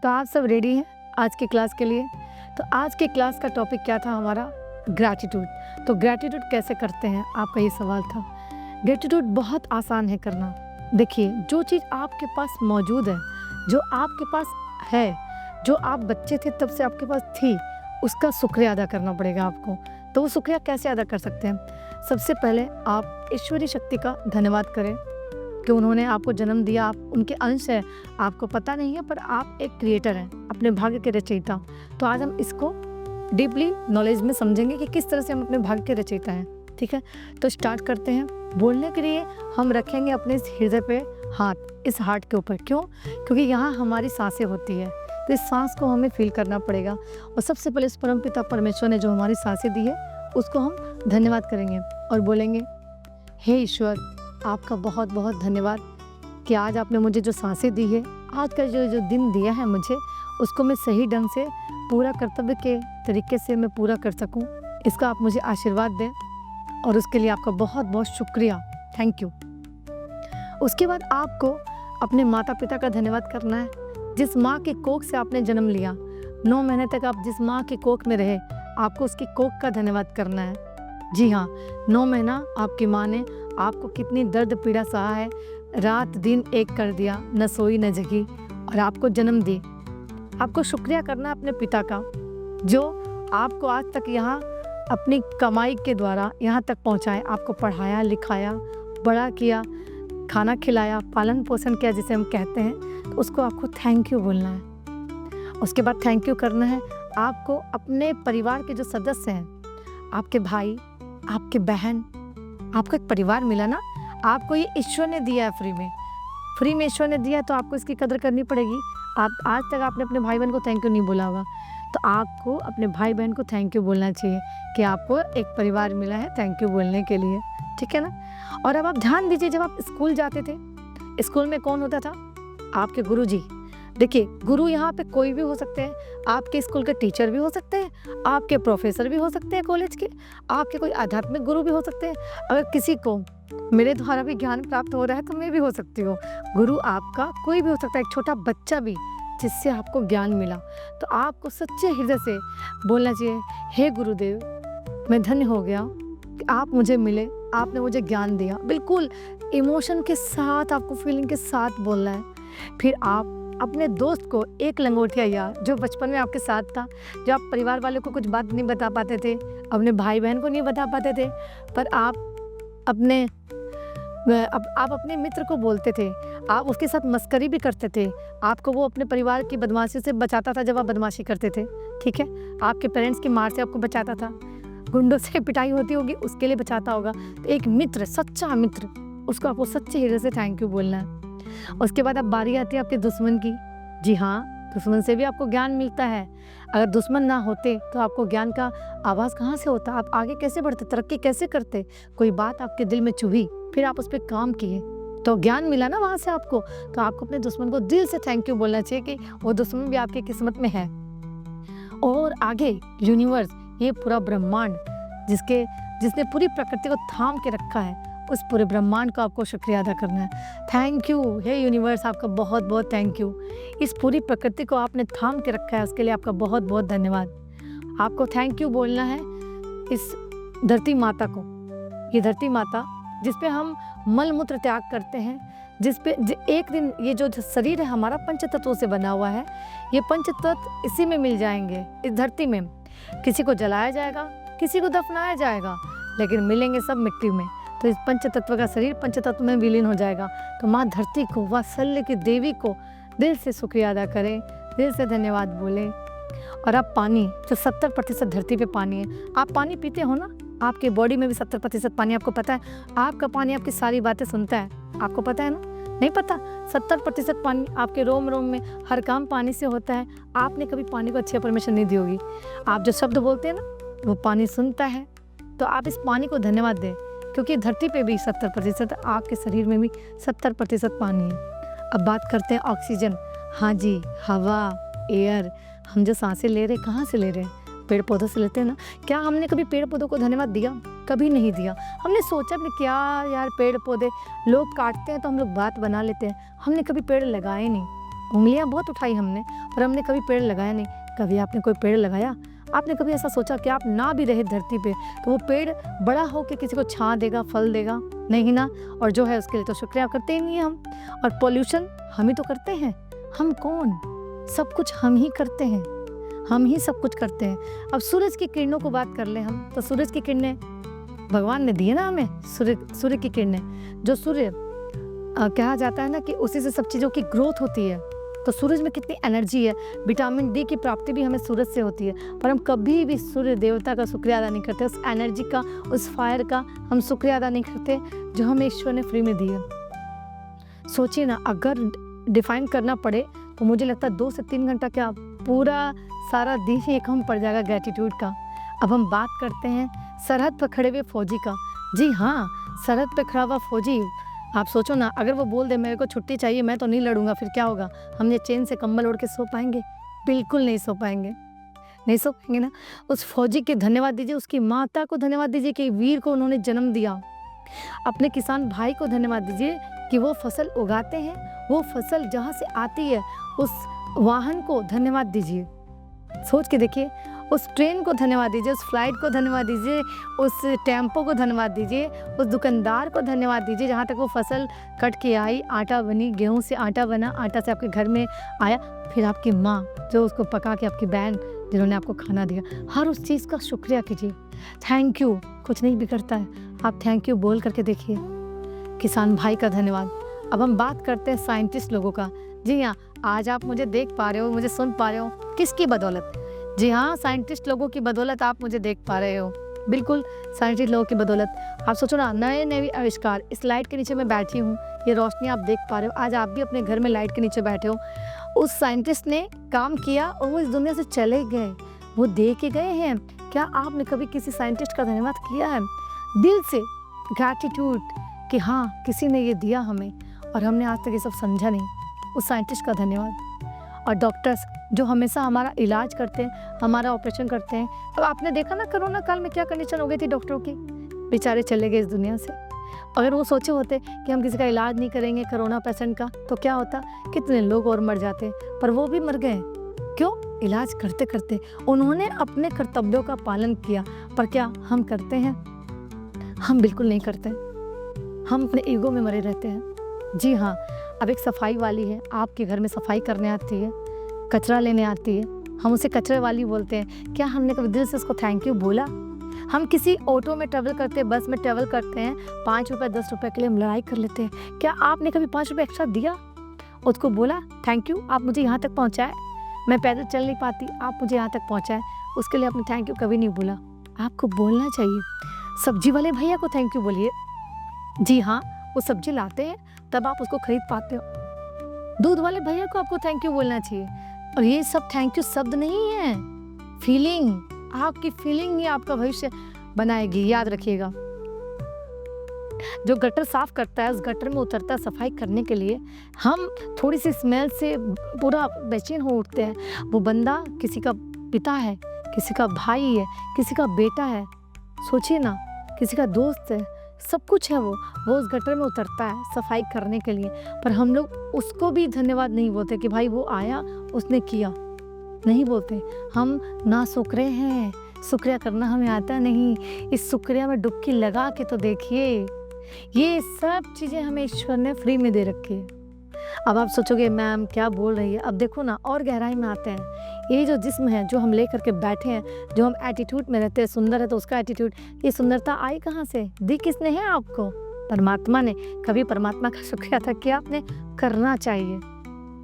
तो आप सब रेडी हैं आज की क्लास के लिए? तो आज की क्लास का टॉपिक क्या था हमारा? ग्रैटिट्यूड। तो ग्रैटिट्यूड कैसे करते हैं, आपका ये सवाल था। ग्रैटिट्यूड बहुत आसान है करना। देखिए, जो चीज़ आपके पास मौजूद है, जो आपके पास है, जो आप बच्चे थे तब से आपके पास थी, उसका शुक्रिया अदा करना पड़ेगा आपको। तो वो शुक्रिया कैसे अदा कर सकते हैं? सबसे पहले आप ईश्वरीय शक्ति का धन्यवाद करें कि उन्होंने आपको जन्म दिया, आप उनके अंश हैं। आपको पता नहीं है पर आप एक क्रिएटर हैं, अपने भाग्य के रचयिता। तो आज हम इसको डीपली नॉलेज में समझेंगे कि किस तरह से हम अपने भाग्य के रचयिता हैं। ठीक है, तो स्टार्ट करते हैं। बोलने के लिए हम रखेंगे अपने इस हृदय पे हाथ, इस हार्ट के ऊपर। क्यों? क्योंकि यहाँ हमारी सांसें होती है, तो इस सांस को हमें फील करना पड़ेगा। और सबसे पहले इस परमपिता परमेश्वर ने जो हमारी सांसें दी है उसको हम धन्यवाद करेंगे और बोलेंगे, हे ईश्वर, आपका बहुत बहुत धन्यवाद कि आज आपने मुझे जो सांसें दी है, आज का जो दिन दिया है मुझे, उसको मैं सही ढंग से पूरा कर्तव्य के तरीके से मैं पूरा कर सकूं। इसका आप मुझे आशीर्वाद दें और उसके लिए आपका बहुत बहुत शुक्रिया, थैंक यू। उसके बाद आपको अपने माता पिता का धन्यवाद करना है। जिस माँ के कोख से आपने जन्म लिया, 9 महीने तक आप जिस माँ के कोख में रहे, आपको उसकी कोख का धन्यवाद करना है। जी हाँ, 9 महीना आपकी माँ ने आपको कितनी दर्द पीड़ा सहा है, रात दिन एक कर दिया, न सोई न जगी और आपको जन्म दी। आपको शुक्रिया करना है अपने पिता का, जो आपको आज तक यहाँ अपनी कमाई के द्वारा यहाँ तक पहुँचाए, आपको पढ़ाया लिखाया, बड़ा किया, खाना खिलाया, पालन पोषण किया जिसे हम कहते हैं। तो उसको आपको थैंक यू बोलना है। उसके बाद थैंक यू करना है आपको अपने परिवार के जो सदस्य हैं, आपके भाई, आपके बहन, आपको एक परिवार मिला ना, आपको ये ईश्वर ने दिया है फ्री में ईश्वर ने दिया है, तो आपको इसकी कदर करनी पड़ेगी। आप आज तक आपने अपने भाई बहन को थैंक यू नहीं बोला होगा, तो आपको अपने भाई बहन को थैंक यू बोलना चाहिए कि आपको एक परिवार मिला है, थैंक यू बोलने के लिए। ठीक है ना? और अब आप ध्यान दीजिए, जब आप स्कूल जाते थे, स्कूल में कौन होता था? आपके गुरुजी। देखिए, गुरु यहाँ पे कोई भी हो सकते हैं। आपके स्कूल के टीचर भी हो सकते हैं, आपके प्रोफेसर भी हो सकते हैं कॉलेज के, आपके कोई आध्यात्मिक गुरु भी हो सकते हैं। अगर किसी को मेरे द्वारा भी ज्ञान प्राप्त हो रहा है तो मैं भी हो सकती हूँ। गुरु आपका कोई भी हो सकता है, एक छोटा बच्चा भी जिससे आपको ज्ञान मिला। तो आपको सच्चे हृदय से बोलना चाहिए, हे गुरुदेव, मैं धन्य हो गया कि आप मुझे मिले, आपने मुझे ज्ञान दिया। बिल्कुल इमोशन के साथ, आपको फीलिंग के साथ बोलना है। फिर आप अपने दोस्त को एक लंगोटिया यार, जो बचपन में आपके साथ था, जो आप परिवार वालों को कुछ बात नहीं बता पाते थे, अपने भाई बहन को नहीं बता पाते थे, पर आप अपने मित्र को बोलते थे, आप उसके साथ मस्करी भी करते थे। आपको वो अपने परिवार की बदमाशी से बचाता था जब आप बदमाशी करते थे। ठीक है, आपके पेरेंट्स की मार से आपको बचाता था, गुंडों से पिटाई होती होगी उसके लिए बचाता होगा। तो एक मित्र, सच्चा मित्र, उसको आपको सच्चे हृदय से थैंक यू बोलना है। उसके बाद अब बारी आती है आपके दुश्मन की। जी हाँ, दुश्मन से भी आपको ज्ञान मिलता है। अगर दुश्मन ना होते तो आपको ज्ञान का आवाज़ कहाँ से होता? आप आगे कैसे बढ़ते, तरक्की कैसे करते? कोई बात आपके दिल में चुभी, फिर आप उस पर काम किए तो ज्ञान मिला ना वहाँ से आपको। तो आपको अपने दुश्मन को दिल से थैंक यू बोलना चाहिए कि वो दुश्मन भी आपकी किस्मत में है। और आगे यूनिवर्स, ये पूरा ब्रह्मांड जिसने पूरी प्रकृति को थाम के रखा है, उस पूरे ब्रह्मांड को आपको शुक्रिया अदा करना है। थैंक यू, हे यूनिवर्स, आपका बहुत बहुत थैंक यू। इस पूरी प्रकृति को आपने थाम के रखा है, उसके लिए आपका बहुत बहुत धन्यवाद। आपको थैंक यू बोलना है इस धरती माता को। ये धरती माता जिस पे हम मल मूत्र त्याग करते हैं, एक दिन ये जो शरीर है हमारा पंच तत्वों से बना हुआ है, ये पंच तत्व इसी में मिल जाएंगे, इस धरती में। किसी को जलाया जाएगा, किसी को दफनाया जाएगा, लेकिन मिलेंगे सब मिट्टी में। तो इस पंच तत्व का शरीर पंच तत्व में विलीन हो जाएगा। तो माँ धरती को, वात्सल्य की देवी को दिल से शुक्रिया अदा करें, दिल से धन्यवाद बोलें। और अब पानी, जो 70% धरती पे पानी है, आप पानी पीते हो ना, आपके बॉडी में भी 70% पानी, आपको पता है? आपका पानी आपकी सारी बातें सुनता है, आपको पता है ना? नहीं पता? 70% पानी आपके रोम रोम में, हर काम पानी से होता है। आपने कभी पानी को अच्छी परमिशन नहीं दी होगी। आप जो शब्द बोलते हैं ना, वो पानी सुनता है। तो आप इस पानी को धन्यवाद दें, क्योंकि धरती पे भी 70%, आपके शरीर में भी 70% पानी है। अब बात करते हैं ऑक्सीजन। हाँ जी, हवा, एयर, हम जो सांसें ले रहे हैं, कहाँ से ले रहे हैं? पेड़ पौधों से लेते हैं ना। क्या हमने कभी पेड़ पौधों को धन्यवाद दिया? कभी नहीं दिया। हमने सोचा भी क्या यार, पेड़ पौधे लोग काटते हैं तो हम लोग बात बना लेते हैं, हमने कभी पेड़ लगाए नहीं। उंगलियां बहुत उठाई हमने, पर हमने कभी पेड़ लगाया नहीं। कभी आपने कोई पेड़ लगाया? आपने कभी ऐसा सोचा कि आप ना भी रहे धरती पे तो वो पेड़ बड़ा हो के किसी को छां देगा, फल देगा? नहीं ना। और जो है उसके लिए तो शुक्रिया करते ही नहीं हम। और पॉल्यूशन हम ही तो करते हैं। हम कौन? सब कुछ हम ही करते हैं, हम ही सब कुछ करते हैं। अब सूरज की किरणों को बात कर ले हम, तो सूरज की किरणें भगवान ने दी है ना हमें। सूर्य की किरणें, जो सूर्य कहा जाता है ना कि उसी से सब चीज़ों की ग्रोथ होती है। तो सूरज में कितनी एनर्जी है। विटामिन डी की प्राप्ति भी हमें सूरज से होती है, पर हम कभी भी सूर्य देवता का शुक्रिया अदा नहीं करते। उस एनर्जी का, उस फायर का हम शुक्रिया अदा नहीं करते जो हमें ईश्वर ने फ्री में दी है। सोचिए ना, अगर डिफाइन करना पड़े तो मुझे लगता है 2 से 3 घंटा क्या पूरा सारा दिन ही एक हम पड़ जाएगा ग्रैटिट्यूड का। अब हम बात करते हैं सरहद पर खड़े हुए फौजी का। जी हाँ, सरहद पर खड़ा हुआ फौजी, आप सोचो ना, अगर वो बोल दे मेरे को छुट्टी चाहिए, मैं तो नहीं लड़ूंगा, फिर क्या होगा? हमने चैन से कंबल ओढ़ के सो पाएंगे? बिल्कुल नहीं सो पाएंगे, नहीं सो पाएंगे ना। उस फौजी के धन्यवाद दीजिए, उसकी माता को धन्यवाद दीजिए कि वीर को उन्होंने जन्म दिया। अपने किसान भाई को धन्यवाद दीजिए कि वो फसल उगाते हैं, वो फसल जहाँ से आती है उस वाहन को धन्यवाद दीजिए। सोच के देखिए, उस ट्रेन को धन्यवाद दीजिए, उस फ्लाइट को धन्यवाद दीजिए, उस टेम्पो को धन्यवाद दीजिए, उस दुकानदार को धन्यवाद दीजिए जहाँ तक वो फसल कट के आई, आटा बनी, गेहूं से आटा बना, आटा से आपके घर में आया, फिर आपकी माँ जो उसको पका के, आपकी बहन जिन्होंने आपको खाना दिया, हर उस चीज़ का शुक्रिया कीजिए। थैंक यू कुछ नहीं बिगड़ता है, आप थैंक यू बोल करके देखिए। किसान भाई का धन्यवाद। अब हम बात करते हैं साइंटिस्ट लोगों का। जी हाँ, आज आप मुझे देख पा रहे हो, मुझे सुन पा रहे हो, किसकी बदौलत? जी हाँ, साइंटिस्ट लोगों की बदौलत आप मुझे देख पा रहे हो। बिल्कुल साइंटिस्ट लोगों की बदौलत। आप सोचो ना, नए नए आविष्कार। इस लाइट के नीचे मैं बैठी हूँ, ये रोशनी आप देख पा रहे हो। आज आप भी अपने घर में लाइट के नीचे बैठे हो। उस साइंटिस्ट ने काम किया और वो इस दुनिया से चले गए, वो दे के गए हैं। क्या आपने कभी किसी साइंटिस्ट का धन्यवाद किया है दिल से? ग्रैटिट्यूड कि हाँ, किसी ने ये दिया हमें और हमने आज तक ये सब समझा नहीं। उस साइंटिस्ट का धन्यवाद। और डॉक्टर्स जो हमेशा हमारा इलाज करते हैं, हमारा ऑपरेशन करते हैं। अब आपने देखा ना कोरोना काल में क्या कंडीशन हो गई थी डॉक्टरों की, बेचारे चले गए इस दुनिया से। अगर वो सोचे होते कि हम किसी का इलाज नहीं करेंगे कोरोना पेशेंट का, तो क्या होता? कितने लोग और मर जाते, पर वो भी मर गए। क्यों? इलाज करते करते उन्होंने अपने कर्तव्यों का पालन किया। पर क्या हम करते हैं? हम बिल्कुल नहीं करते। हम अपने ईगो में मरे रहते हैं। जी हाँ, अब एक सफाई वाली है, आपके घर में सफाई करने आती है, कचरा लेने आती है, हम उसे कचरे वाली बोलते हैं। क्या हमने कभी दिल से उसको थैंक यू बोला? हम किसी ऑटो में ट्रैवल करते हैं, बस में ट्रैवल करते हैं, 5 रुपये 10 रुपये के लिए हम लड़ाई कर लेते हैं। क्या आपने कभी 5 रुपये एक्स्ट्रा दिया, उसको बोला थैंक यू, आप मुझे यहाँ तक पहुँचाए, मैं पैदल चल नहीं पाती, आप मुझे यहाँ तक पहुँचाए, उसके लिए आपने थैंक यू कभी नहीं बोला। आपको बोलना चाहिए। सब्जी वाले भैया को थैंक यू बोलिए। जी हाँ, वो सब्जी लाते हैं तब आप उसको खरीद पाते हो। दूध वाले भैया को आपको थैंक यू बोलना चाहिए। और ये सब थैंक यू शब्द नहीं है, फीलिंग, आपकी फीलिंग ही आपका भविष्य बनाएगी, याद रखिएगा। जो गटर साफ करता है, उस गटर में उतरता है सफाई करने के लिए, हम थोड़ी सी स्मेल से पूरा बेचैन हो उठते हैं। वो बंदा किसी का पिता है, किसी का भाई है, किसी का बेटा है, सोचिए ना, किसी का दोस्त है, सब कुछ है। वो उस गटर में उतरता है सफाई करने के लिए, पर हम लोग उसको भी धन्यवाद नहीं बोलते कि भाई वो आया, उसने किया, नहीं बोलते। हम ना शुक्रे हैं, शुक्रिया करना हमें आता नहीं। इस शुक्रिया में डुबकी लगा के तो देखिए, ये सब चीज़ें हमें ईश्वर ने फ्री में दे रखी है। अब आप सोचोगे मैम क्या बोल रही है? अब देखो ना, और गहराई में आते हैं। ये जो जिस्म है, जो हम ले करके बैठे हैं, जो हम एटीट्यूड में रहते हैं, सुंदर है तो उसका एटीट्यूड, ये सुंदरता आई कहाँ से? दी किसने है आपको? परमात्मा ने। कभी परमात्मा का शुक्रिया अदा किया आपने? करना चाहिए।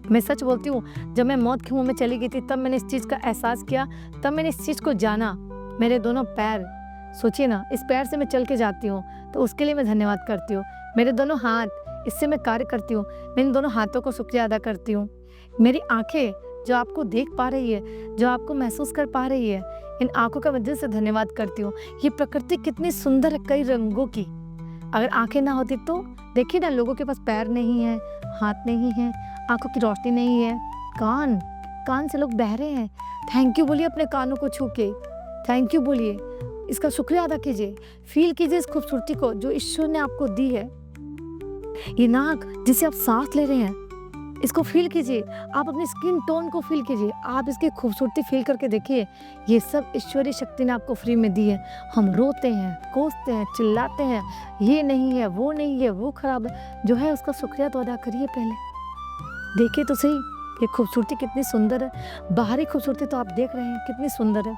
मैं सच बोलती हूँ, जब मैं मौत के मुँह में चली गई थी, तब मैंने इस चीज़ का एहसास किया, तब मैंने इस चीज़ को जाना। मेरे दोनों पैर, सोचिए ना, इस पैर से मैं चल के जाती हूँ तो उसके लिए मैं धन्यवाद करती हूँ। मेरे दोनों हाथ, इससे मैं कार्य करती हूँ, मैं इन दोनों हाथों को शुक्रिया अदा करती हूँ। मेरी आंखें जो आपको देख पा रही है, जो आपको महसूस कर पा रही है, इन आंखों का मैं दिल से धन्यवाद करती हूँ। ये प्रकृति कितनी सुंदर है, कई रंगों की। अगर आंखें ना होती तो देखिए ना, लोगों के पास पैर नहीं है, हाथ नहीं है, आंखों की रोशनी नहीं है, कान से लोग बहरे हैं। थैंक यू बोलिए अपने कानों को छू के, थैंक यू बोलिए, इसका शुक्रिया अदा कीजिए, फील कीजिए इस खूबसूरती को जो ईश्वर ने आपको दी है। ये नाक जिसे आप सांस ले रहे हैं, इसको फ़ील कीजिए, आप अपनी स्किन टोन को फ़ील कीजिए, आप इसकी खूबसूरती फ़ील करके देखिए। ये सब ईश्वरीय शक्ति ने आपको फ्री में दी है। हम रोते हैं, कोसते हैं, चिल्लाते हैं, ये नहीं है, वो खराब है, जो है उसका शुक्रिया तो अदा करिए पहले। देखिए तो सही, ये खूबसूरती कितनी सुंदर है। बाहरी खूबसूरती तो आप देख रहे हैं कितनी सुंदर है।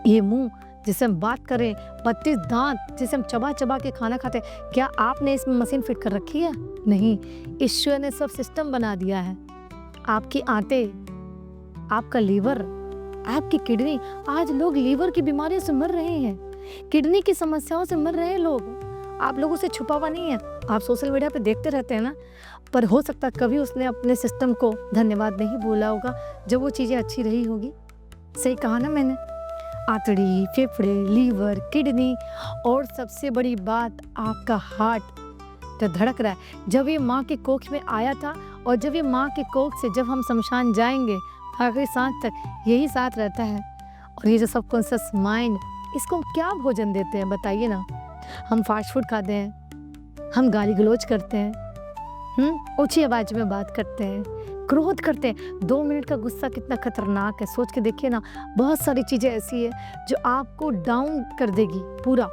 ये मुँह जिससे हम बात करें, 32 दाँत जिसे हम चबा-चबा के खाना खाते हैं, क्या आपने इसमें मशीन फिट कर रखी है? नहीं, ईश्वर ने सब सिस्टम बना दिया है। आपकी आंतें, आपका लीवर, आपकी किडनी, आज लोग लीवर की बीमारियों से मर रहे हैं, किडनी की समस्याओं से मर रहे हैं लोग। आप लोगों से छुपा हुआ नहीं है, आप सोशल मीडिया पे देखते रहते हैं ना, पर हो सकता है कभी उसने अपने सिस्टम को धन्यवाद नहीं बोला होगा जब वो चीज़ें अच्छी रही होगी। सही कहा ना मैंने? आंतड़ी, फेफड़े, लीवर, किडनी और सबसे बड़ी बात आपका हार्ट जो धड़क रहा है। जब ये माँ के कोख में आया था और जब ये माँ के कोख से जब हम शमशान जाएंगे आखिरी सांस तक यही साथ रहता है। और ये जो सबकॉन्शियस माइंड, इसको हम क्या भोजन देते हैं बताइए ना? हम फास्ट फूड खाते हैं, हम गाली गलौज करते हैं, ऊंची आवाज में बात करते हैं, क्रोध करते हैं। 2 मिनट का गुस्सा कितना खतरनाक है, सोच के देखिए ना। बहुत सारी चीज़ें ऐसी है जो आपको डाउन कर देगी पूरा,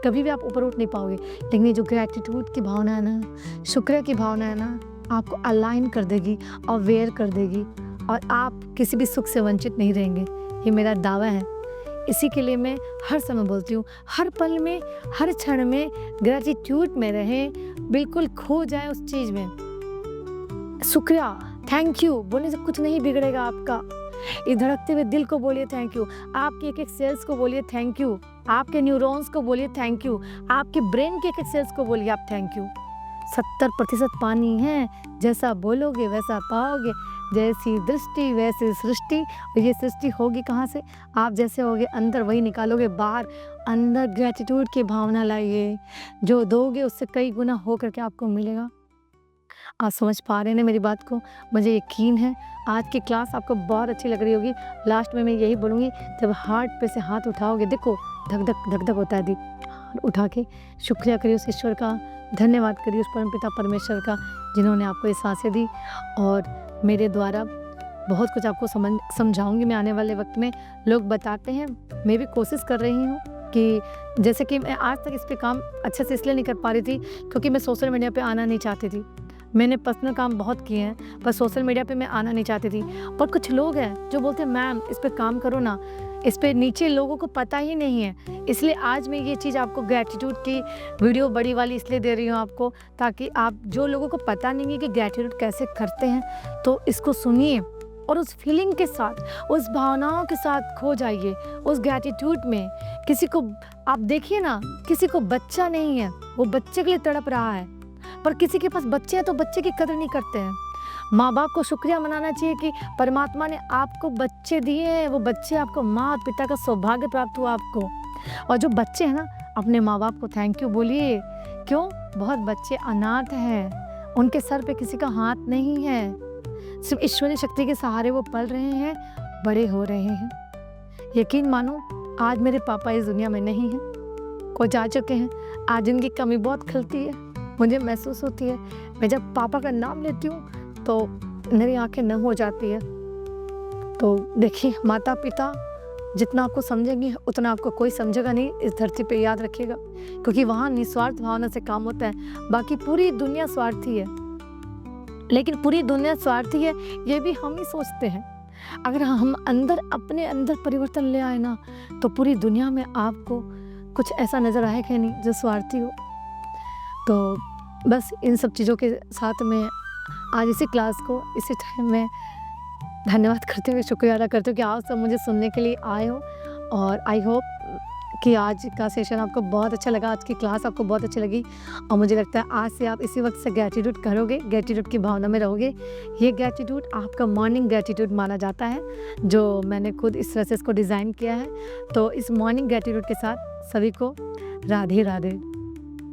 कभी भी आप ऊपर उठ नहीं पाओगे। लेकिन ये जो ग्रैटिट्यूड की भावना है ना, शुक्र की भावना है ना, आपको अलाइन कर देगी, अवेयर कर देगी और आप किसी भी सुख से वंचित नहीं रहेंगे। ये मेरा दावा है। इसी के लिए मैं हर समय बोलती हूँ, हर पल में, हर क्षण में ग्रैटिट्यूड में रहें, बिल्कुल खो जाए उस चीज़ में। शुक्रिया, थैंक यू बोलने से कुछ नहीं बिगड़ेगा आपका। इस धड़कते हुए दिल को बोलिए थैंक यू, आपके एक एक सेल्स को बोलिए थैंक यू, आपके न्यूरॉन्स को बोलिए थैंक यू, आपके ब्रेन के एक एक सेल्स को बोलिए आप थैंक यू। 70% पानी है, जैसा बोलोगे वैसा पाओगे, जैसी दृष्टि वैसी सृष्टि। और ये सृष्टि होगी कहाँ से? आप जैसे होगे अंदर वही निकालोगे बाहर। अंदर ग्रैटिट्यूड की भावना लाइए, जो दोगे उससे कई गुना हो करके आपको मिलेगा। आप समझ पा रहे हैं ना मेरी बात को? मुझे यकीन है आज की क्लास आपको बहुत अच्छी लग रही होगी। लास्ट में मैं यही बोलूँगी, जब हार्ट पे से हाथ उठाओगे, देखो धक धक धक धक होता है दिल, उठा के शुक्रिया करिए उस ईश्वर का, धन्यवाद करिए उस परमपिता परमेश्वर का जिन्होंने आपको ये सांसें दी। और मेरे द्वारा बहुत कुछ आपको समझाऊंगी मैं आने वाले वक्त में। लोग बताते हैं, मैं भी कोशिश कर रही हूँ कि जैसे कि मैं आज तक इस पे काम अच्छे से इसलिए नहीं कर पा रही थी क्योंकि मैं सोशल मीडिया पे आना नहीं चाहती थी। मैंने पर्सनल काम बहुत किए हैं पर सोशल मीडिया पे मैं आना नहीं चाहती थी। पर कुछ लोग हैं जो बोलते हैं मैम इस पे काम करो ना, इस पे नीचे लोगों को पता ही नहीं है। इसलिए आज मैं ये चीज़ आपको ग्रैटिट्यूड की वीडियो बड़ी वाली इसलिए दे रही हूँ आपको, ताकि आप जो लोगों को पता नहीं है कि ग्रैटिट्यूड कैसे करते हैं तो इसको सुनिए और उस फीलिंग के साथ, उस भावनाओं के साथ खो जाइए उस ग्रैटिट्यूड में। किसी को आप देखिए ना, किसी को बच्चा नहीं है, वो बच्चे के लिए तड़प रहा है, पर किसी के पास बच्चे हैं तो बच्चे की कदर नहीं करते हैं। माँ बाप को शुक्रिया मनाना चाहिए कि परमात्मा ने आपको बच्चे दिए हैं, वो बच्चे आपको माँ पिता का सौभाग्य प्राप्त हुआ आपको। और जो बच्चे हैं ना, अपने माँ बाप को थैंक यू बोलिए। क्यों? बहुत बच्चे अनाथ हैं, उनके सर पे किसी का हाथ नहीं है, सिर्फ ईश्वरीय शक्ति के सहारे वो पल रहे हैं, बड़े हो रहे हैं। यकीन मानो आज मेरे पापा इस दुनिया में नहीं हैं, कोई जा चुके हैं। आज इनकी कमी बहुत खलती है, मुझे महसूस होती है। मैं जब पापा का नाम लेती हूँ तो मेरी आंखें नम हो जाती है। तो देखिए, माता पिता जितना आपको समझेंगे उतना आपको कोई समझेगा नहीं इस धरती पे, याद रखिएगा, क्योंकि वहाँ निस्वार्थ भावना से काम होता है। बाकी पूरी दुनिया स्वार्थी है, लेकिन पूरी दुनिया स्वार्थी है ये भी हम ही सोचते हैं। अगर हम अंदर अपने अंदर परिवर्तन ले आए ना, तो पूरी दुनिया में आपको कुछ ऐसा नज़र आएगा नहीं जो स्वार्थी हो। तो बस इन सब चीज़ों के साथ में आज इसी क्लास को इसी टाइम में धन्यवाद करते हुए शुक्रिया अदा करते हुए कि आप सब मुझे सुनने के लिए आए हो। और आई होप कि आज का सेशन आपको बहुत अच्छा लगा, आज की क्लास आपको बहुत अच्छी लगी। और मुझे लगता है आज से आप इसी वक्त से ग्रैटिट्यूड करोगे, ग्रैटिट्यूड की भावना में रहोगे। ये ग्रैटिट्यूड आपका मॉर्निंग ग्रैटिट्यूड माना जाता है, जो मैंने खुद इस तरह से इसको डिज़ाइन किया है। तो इस मॉर्निंग ग्रैटिट्यूड के साथ सभी को राधे राधे।